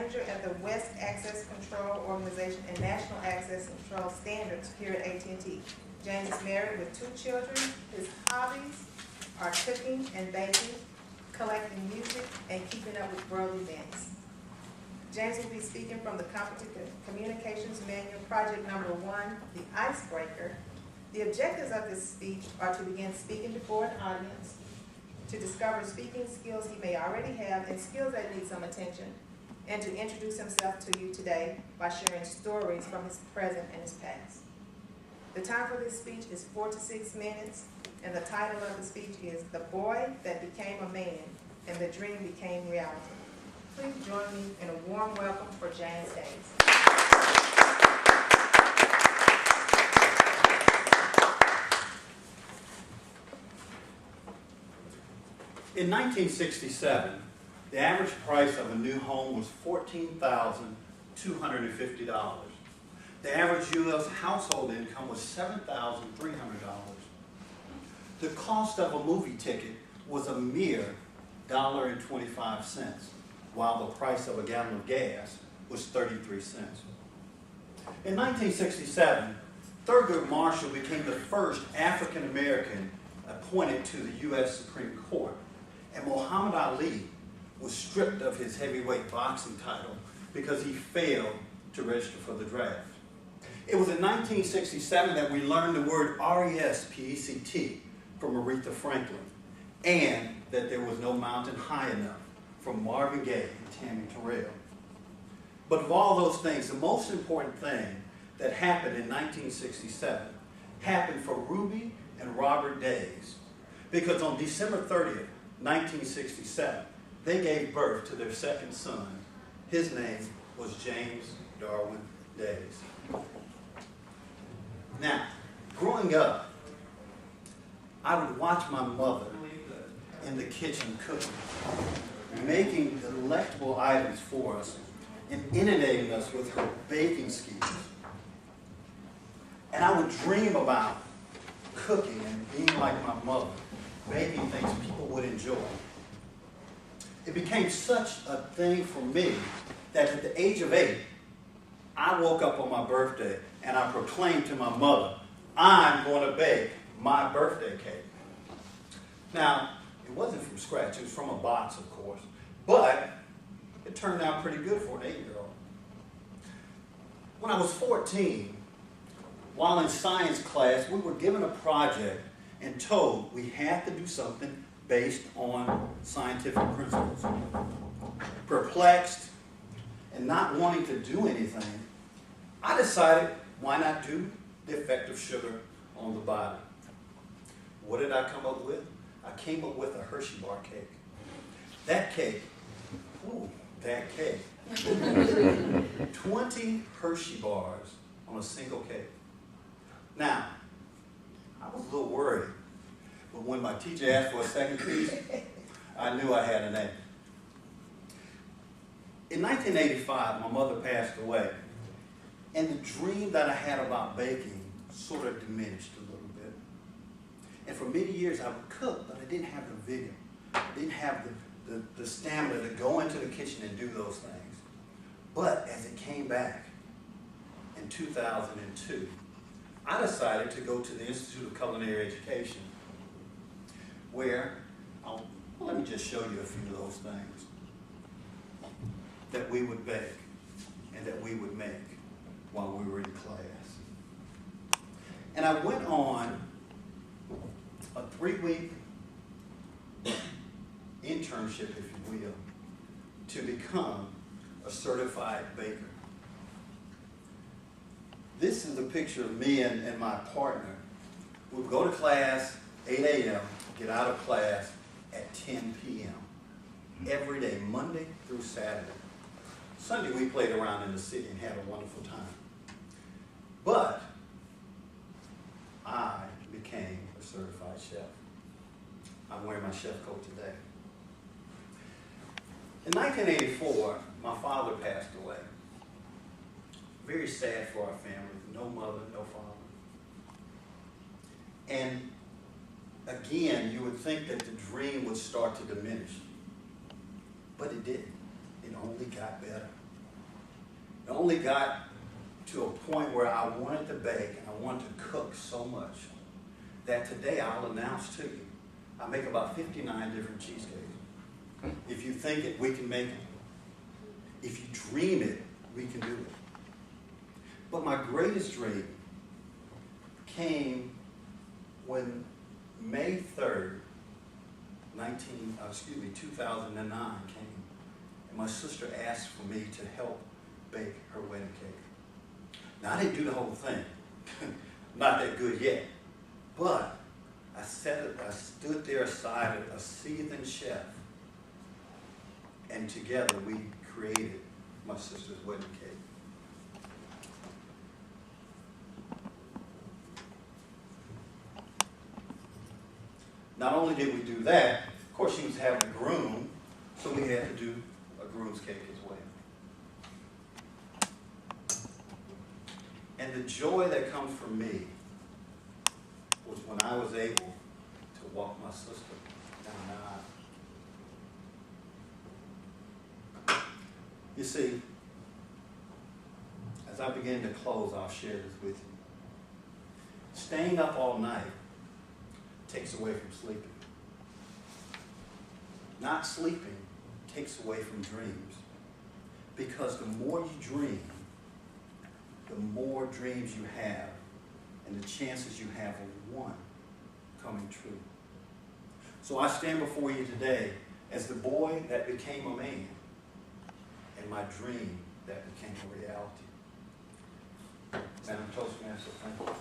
manager at the West Access Control Organization and National Access Control Standards here at AT&T. James is married with 2 children. His hobbies are cooking and baking, collecting music, and keeping up with world events. James will be speaking from the Competent Communications Manual, project number 1, The Icebreaker. The objectives of this speech are to begin speaking before an audience, to discover speaking skills he may already have and skills that need some attention, and to introduce himself to you today by sharing stories from his present and his past. The time for this speech is 4 to 6 minutes, and the title of the speech is The Boy That Became a Man and the Dream Became Reality. Please join me in a warm welcome for James Davis. In 1967, the average price of a new home was $14,250. The average U.S. household income was $7,300. The cost of a movie ticket was a mere $1.25, while the price of a gallon of gas was 33 cents. In 1967, Thurgood Marshall became the first African American appointed to the U.S. Supreme Court, and Muhammad Ali was stripped of his heavyweight boxing title because he failed to register for the draft. It was in 1967 that we learned the word R-E-S-P-E-C-T from Aretha Franklin, and that there was no mountain high enough from Marvin Gaye and Tammy Terrell. But of all those things, the most important thing that happened in 1967 happened for Ruby and Robert Days, because on December 30th, 1967, they gave birth to their second son. His name was James Darwin Davis. Now, growing up, I would watch my mother in the kitchen cooking, making delectable items for us and inundating us with her baking skills. And I would dream about cooking and being like my mother, baking things people would enjoy. It became such a thing for me that at the age of 8, I woke up on my birthday and I proclaimed to my mother, I'm going to bake my birthday cake. Now, it wasn't from scratch, it was from a box, of course, but it turned out pretty good for an 8-year-old. When I was 14, while in science class, we were given a project and told we had to do something based on scientific principles. Perplexed and not wanting to do anything, I decided, why not do the effect of sugar on the body? What did I come up with? I came up with a Hershey bar cake. That cake, 20 Hershey bars on a single cake. Now, I was a little worried, but when my teacher asked for a second piece, I knew I had an A. In 1985, my mother passed away, and the dream that I had about baking sort of diminished a little bit. And for many years, I would cook, but I didn't have the vigor. I didn't have the stamina to go into the kitchen and do those things. But as it came back in 2002, I decided to go to the Institute of Culinary Education, where, let me just show you a few of those things that we would bake and that we would make while we were in class. And I went on a 3-week internship, if you will, to become a certified baker. This is a picture of me and my partner. We would go to class 8 a.m., get out of class at 10 p.m. every day, Monday through Saturday. Sunday we played around in the city and had a wonderful time. But I became a certified chef. I'm wearing my chef coat today. In 1984, my father passed away. Very sad for our family. No mother, no father. And again, you would think that the dream would start to diminish. But it didn't. It only got better. It only got to a point where I wanted to bake and I wanted to cook so much that today I'll announce to you, I make about 59 different cheesecakes. If you think it, we can make it. If you dream it, we can do it. But my greatest dream came when May 3rd, 2009 came, and my sister asked for me to help bake her wedding cake. Now, I didn't do the whole thing. Not that good yet. But I stood there aside a seasoned chef, and together we created my sister's wedding cake. Not only did we do that, of course she was having a groom, so we had to do a groom's cake as well. And the joy that comes from me was when I was able to walk my sister down the aisle. You see, as I begin to close, I'll share this with you. Staying up all night takes away from sleeping. Not sleeping takes away from dreams. Because the more you dream, the more dreams you have, and the chances you have of one coming true. So I stand before you today as the boy that became a man, and my dream that became a reality. Madam Toastmaster, thank you.